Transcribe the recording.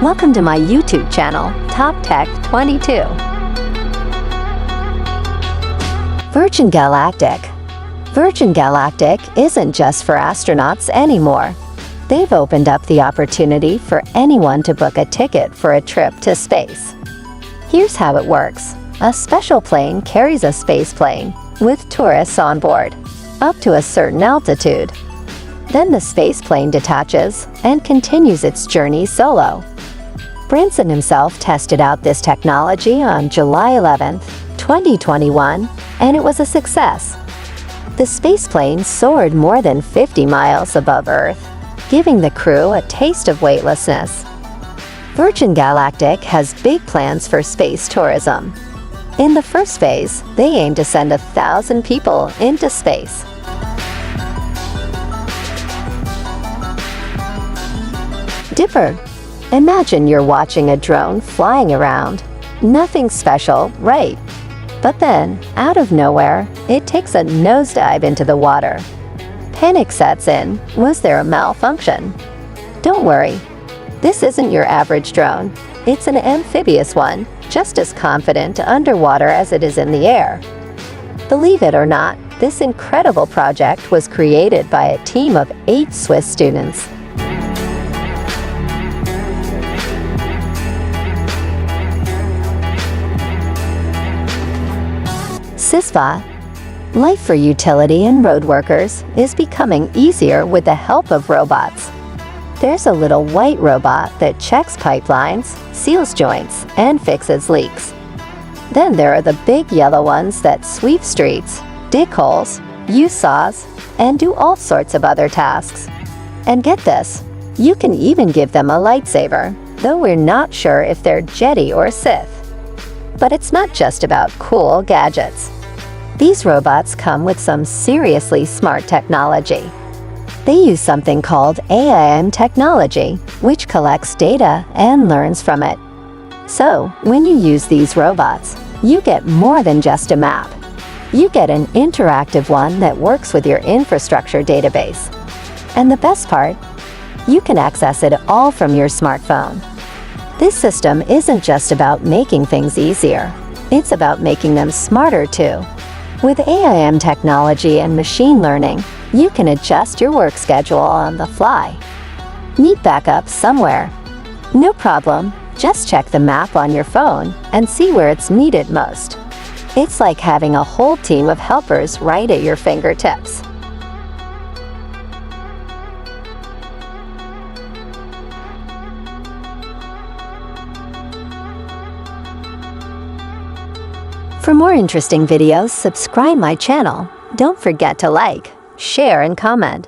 Welcome to my YouTube channel, Top Tech 22. Virgin Galactic. Virgin Galactic isn't just for astronauts anymore. They've opened up the opportunity for anyone to book a ticket for a trip to space. Here's how it works. A special plane carries a space plane with tourists on board, up to a certain altitude. Then the space plane detaches and continues its journey solo. Branson himself tested out this technology on July 11, 2021, and it was a success. The space plane soared more than 50 miles above Earth, giving the crew a taste of weightlessness. Virgin Galactic has big plans for space tourism. In the first phase, they aim to send 1,000 people into space. Dipper. Imagine you're watching a drone flying around. Nothing special, right? But then, out of nowhere, it takes a nosedive into the water. Panic sets in. Was there a malfunction? Don't worry. This isn't your average drone. It's an amphibious one, just as confident underwater as it is in the air. Believe it or not, this incredible project was created by a team of 8 Swiss students. CISBOT. Life for utility and road workers is becoming easier with the help of robots. There's a little white robot that checks pipelines, seals joints, and fixes leaks. Then there are the big yellow ones that sweep streets, dig holes, use saws, and do all sorts of other tasks. And get this, you can even give them a lightsaber, though we're not sure if they're Jedi or Sith. But it's not just about cool gadgets. These robots come with some seriously smart technology. They use something called AIM technology, which collects data and learns from it. So, when you use these robots, you get more than just a map. You get an interactive one that works with your infrastructure database. And the best part, you can access it all from your smartphone. This system isn't just about making things easier. It's about making them smarter too. With AIM technology and machine learning, you can adjust your work schedule on the fly. Need backup somewhere? No problem, just check the map on your phone and see where it's needed most. It's like having a whole team of helpers right at your fingertips. For more interesting videos, subscribe my channel. Don't forget to like, share, and comment.